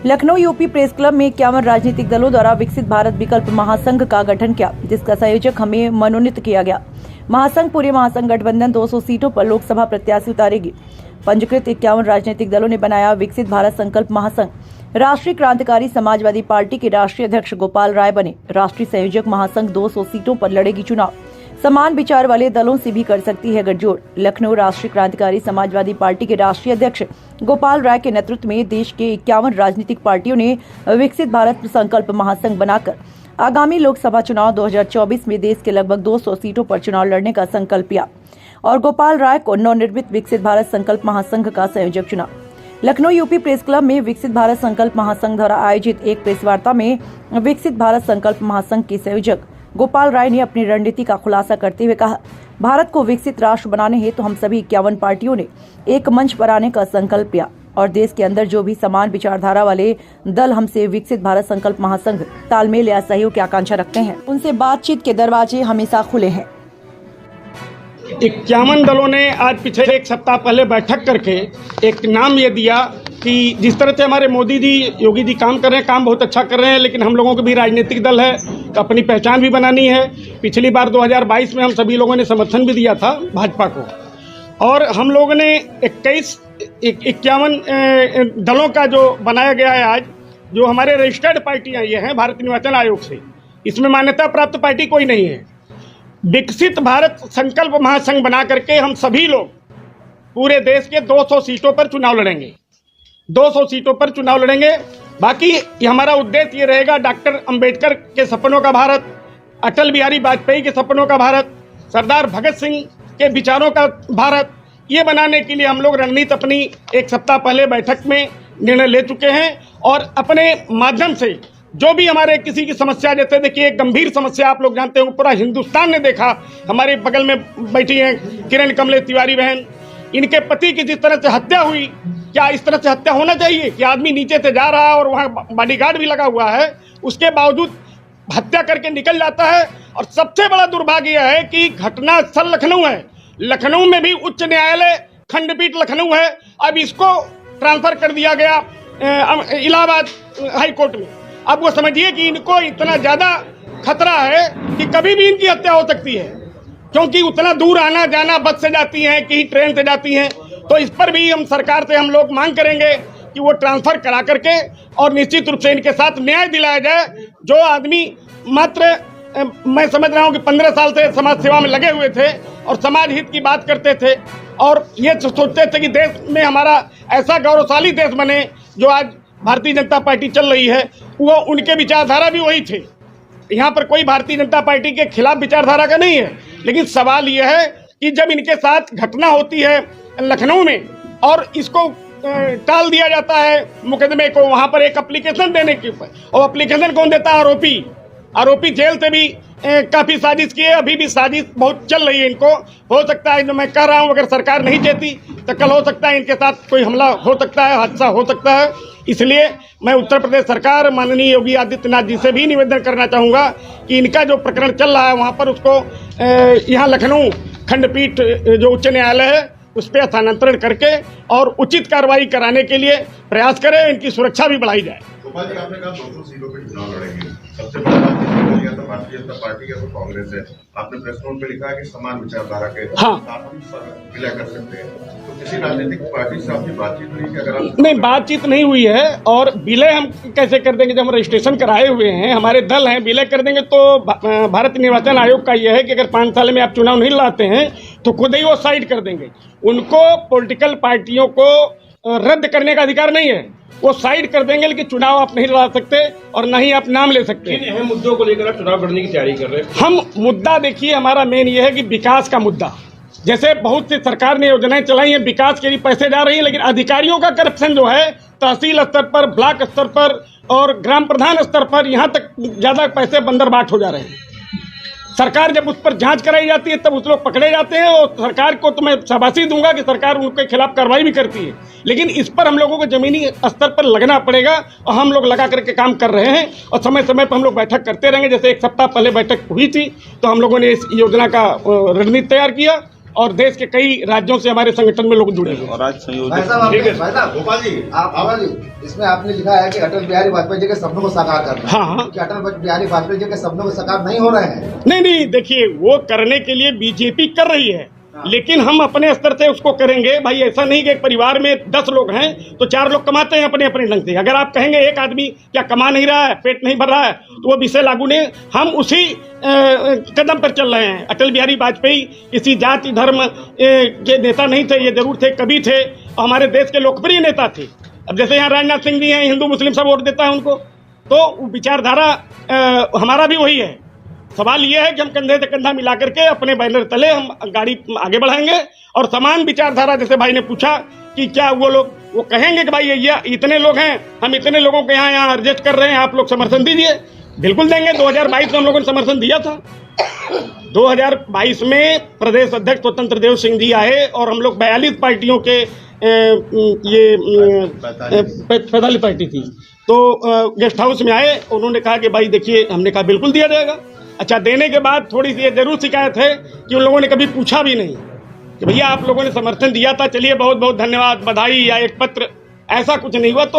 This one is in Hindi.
लखनऊ यूपी प्रेस क्लब में 51 राजनीतिक दलों द्वारा विकसित भारत विकल्प महासंघ का गठन किया, जिसका संयोजक हमें मनोनीत किया गया। महासंघ पूरे महासंघ गठबंधन 200 सीटों पर लोकसभा प्रत्याशी उतारेगी। पंजीकृत 51 राजनीतिक दलों ने बनाया विकसित भारत संकल्प महासंघ। राष्ट्रीय क्रांतिकारी समाजवादी पार्टी के राष्ट्रीय अध्यक्ष गोपाल राय बने। राष्ट्रीय संयोजक महासंघ 200 सीटों पर लड़ेगी चुनाव। समान विचार वाले दलों से भी कर सकती है गठजोड़। लखनऊ राष्ट्रीय क्रांतिकारी समाजवादी पार्टी के राष्ट्रीय अध्यक्ष गोपाल राय के नेतृत्व में देश के 51 राजनीतिक पार्टियों ने विकसित भारत संकल्प महासंघ बनाकर आगामी लोकसभा चुनाव 2024 में देश के लगभग 200 सीटों पर चुनाव लड़ने का संकल्प लिया और गोपाल राय को नवनिर्मित विकसित भारत संकल्प महासंघ का संयोजक चुना। लखनऊ यूपी प्रेस क्लब में विकसित भारत संकल्प महासंघ द्वारा आयोजित एक प्रेस वार्ता में विकसित भारत संकल्प महासंघ के संयोजक गोपाल राय ने अपनी रणनीति का खुलासा करते हुए कहा, भारत को विकसित राष्ट्र बनाने हेतु हम सभी 51 पार्टियों ने एक मंच पर आने का संकल्प लिया और देश के अंदर जो भी समान विचारधारा वाले दल हमसे विकसित भारत संकल्प महासंघ तालमेल या सहयोग की आकांक्षा रखते हैं, उनसे बातचीत के दरवाजे हमेशा खुले हैं। 51 दलों ने आज पिछले एक सप्ताह पहले बैठक करके एक नाम ये दिया कि जिस तरह से हमारे मोदी जी, योगी जी काम कर रहे हैं, काम बहुत अच्छा कर रहे हैं, लेकिन हम लोगों को भी राजनीतिक दल है तो अपनी पहचान भी बनानी है। पिछली बार 2022 में हम सभी लोगों ने समर्थन भी दिया था भाजपा को और हम लोगों ने 51 दलों का जो बनाया गया है आज, जो हमारे रजिस्टर्ड पार्टियां ये हैं भारत निर्वाचन आयोग से, इसमें मान्यता प्राप्त पार्टी कोई नहीं है। विकसित भारत संकल्प महासंघ बना करके हम सभी लोग पूरे देश के 200 सीटों पर चुनाव लड़ेंगे। 200 सीटों पर चुनाव लड़ेंगे। बाकी हमारा उद्देश्य ये रहेगा, डॉक्टर अंबेडकर के सपनों का भारत, अटल बिहारी वाजपेयी के सपनों का भारत, सरदार भगत सिंह के विचारों का भारत, ये बनाने के लिए हम लोग रणनीति अपनी एक सप्ताह पहले बैठक में निर्णय ले चुके हैं और अपने माध्यम से जो भी हमारे किसी की समस्या, जैसे देखिए एक गंभीर समस्या आप लोग जानते हो, पूरा हिंदुस्तान ने देखा, हमारे बगल में बैठी हैं किरण कमलेश तिवारी बहन, इनके पति की जिस तरह से हत्या हुई, क्या इस तरह से हत्या होना चाहिए कि आदमी नीचे से जा रहा है और वहाँ बॉडीगार्ड भी लगा हुआ है, उसके बावजूद हत्या करके निकल जाता है। और सबसे बड़ा दुर्भाग्य यह है कि घटना स्थल लखनऊ है, लखनऊ में भी उच्च न्यायालय खंडपीठ लखनऊ है, अब इसको ट्रांसफर कर दिया गया इलाहाबाद हाई कोर्ट में। अब वो समझिए कि इनको इतना ज़्यादा खतरा है कि कभी भी इनकी हत्या हो सकती है, क्योंकि उतना दूर आना जाना बस से जाती हैं कि ट्रेन से जाती हैं। तो इस पर भी हम सरकार से हम लोग मांग करेंगे कि वो ट्रांसफ़र करा करके और निश्चित रूप से इनके साथ न्याय दिलाया जाए। जो आदमी मात्र मैं समझ रहा हूँ कि 15 साल से समाज सेवा में लगे हुए थे और समाज हित की बात करते थे और ये सोचते थे कि देश में हमारा ऐसा गौरवशाली देश बने जो आज भारतीय जनता पार्टी चल रही है, वो उनके विचारधारा भी वही थे। यहाँ पर कोई भारतीय जनता पार्टी के खिलाफ विचारधारा का नहीं है, लेकिन सवाल ये है कि जब इनके साथ घटना होती है लखनऊ में और इसको टाल दिया जाता है मुकदमे को, वहाँ पर एक एप्लीकेशन देने के ऊपर, और एप्लीकेशन कौन देता है? आरोपी जेल से भी काफ़ी साजिश की है, अभी भी साजिश बहुत चल रही है। इनको हो सकता है, जो मैं कह रहा हूँ, अगर सरकार नहीं चाहती तो कल हो सकता है इनके साथ कोई हमला हो सकता है, हादसा हो सकता है। इसलिए मैं उत्तर प्रदेश सरकार, माननीय योगी आदित्यनाथ जी से भी निवेदन करना चाहूँगा कि इनका जो प्रकरण चल रहा है वहाँ पर उसको यहाँ लखनऊ खंडपीठ जो उच्च न्यायालय है उस पर स्थानांतरण करके और उचित कार्रवाई कराने के लिए प्रयास करें, इनकी सुरक्षा भी बढ़ाई जाए। गोपाल जी, आपने कहा 200 सीटों पे चुनाव लड़ेंगे, सबसे बड़ा बात या तो भारतीय जनता पार्टी या तो कांग्रेस है। आपने प्रेस नोट पे लिखा है कि समान विचारधारा के साथ हम विलय कर सकते हैं, तो किसी राजनीतिक पार्टी से आपकी बातचीत हुई कि अगर आप? नहीं, बातचीत नहीं हुई है और विलय हम कैसे कर देंगे? जब हम रजिस्ट्रेशन कराए हुए हैं, हमारे दल हैं, विलय कर देंगे तो भारत निर्वाचन आयोग का यह है कि अगर 5 साल में आप चुनाव नहीं लड़ाते हैं तो खुद ही वो साइड कर देंगे। उनको पॉलिटिकल पार्टियों को रद्द करने का अधिकार नहीं है, वो साइड कर देंगे, लेकिन चुनाव आप नहीं लड़ा सकते और न ही आप नाम ले सकते। इन अहम मुद्दों को लेकर आप चुनाव लड़ने की तैयारी कर रहे हैं? हम मुद्दा देखिए, हमारा मेन ये है कि विकास का मुद्दा, जैसे बहुत सी सरकार ने योजनाएं चलाई हैं, विकास के लिए पैसे जा रही हैं, लेकिन अधिकारियों का करप्शन जो है तहसील स्तर पर, ब्लॉक स्तर पर और ग्राम प्रधान स्तर पर, यहाँ तक ज़्यादा पैसे बंदरबाट हो जा रहे हैं। सरकार जब उस पर जांच कराई जाती है तब उस लोग पकड़े जाते हैं और सरकार को तो मैं शाबाशी दूंगा कि सरकार उनके खिलाफ कार्रवाई भी करती है, लेकिन इस पर हम लोगों को जमीनी स्तर पर लगना पड़ेगा और हम लोग लगा करके काम कर रहे हैं और समय समय पर हम लोग बैठक करते रहेंगे। जैसे एक सप्ताह पहले बैठक हुई थी तो हम लोगों ने इस योजना का रणनीति तैयार किया और देश के कई राज्यों से हमारे संगठन में लोग जुड़े हुए हैं। और आज संयोजक ठीक है भाई साहब गोपाल जी गोपाल जी, इसमें आपने लिखा है कि अटल बिहारी वाजपेयी जी के सपनों को साकार करना। हाँ। कि अटल बिहारी वाजपेयी जी के सपनों को साकार नहीं हो रहे हैं। नहीं, देखिए वो करने के लिए बीजेपी कर रही है, लेकिन हम अपने स्तर से उसको करेंगे। भाई ऐसा नहीं कि एक परिवार में 10 लोग हैं तो 4 लोग कमाते हैं अपने अपने ढंग से। अगर आप कहेंगे एक आदमी क्या कमा नहीं रहा है, पेट नहीं भर रहा है, तो वो विषय लागू नहीं। हम उसी कदम पर चल रहे हैं। अटल बिहारी वाजपेयी किसी जाति धर्म के नेता नहीं थे, ये जरूर थे, कभी थे, और हमारे देश के लोकप्रिय नेता थे। अब जैसे यहाँ राजनाथ सिंह जी हैं, हिंदू मुस्लिम सब वोट देता है उनको, तो विचारधारा हमारा भी वही है। सवाल यह है कि हम कंधे से कंधा मिला करके अपने बैनर तले हम गाड़ी आगे बढ़ाएंगे, और समान विचारधारा, जैसे भाई ने पूछा कि क्या वो कहेंगे कि भाई ये इतने लोग हैं, हम इतने लोगों के यहाँ एडजस्ट कर रहे हैं, आप लोग समर्थन दीजिए, बिल्कुल देंगे। 2022 में हम लोगों ने समर्थन दिया था। 2022 में प्रदेश अध्यक्ष स्वतंत्र देव सिंह जी आए और हम लोग 42 पार्टियों के 45 पार्टी थी, तो गेस्ट हाउस में आए, उन्होंने कहा कि भाई देखिए, हमने कहा बिल्कुल दिया जाएगा। अच्छा, देने के बाद थोड़ी सी ये जरूर शिकायत है कि उन लोगों ने कभी पूछा भी नहीं कि भैया आप लोगों ने समर्थन दिया था, चलिए बहुत बहुत धन्यवाद, बधाई या एक पत्र, ऐसा कुछ नहीं हुआ। तो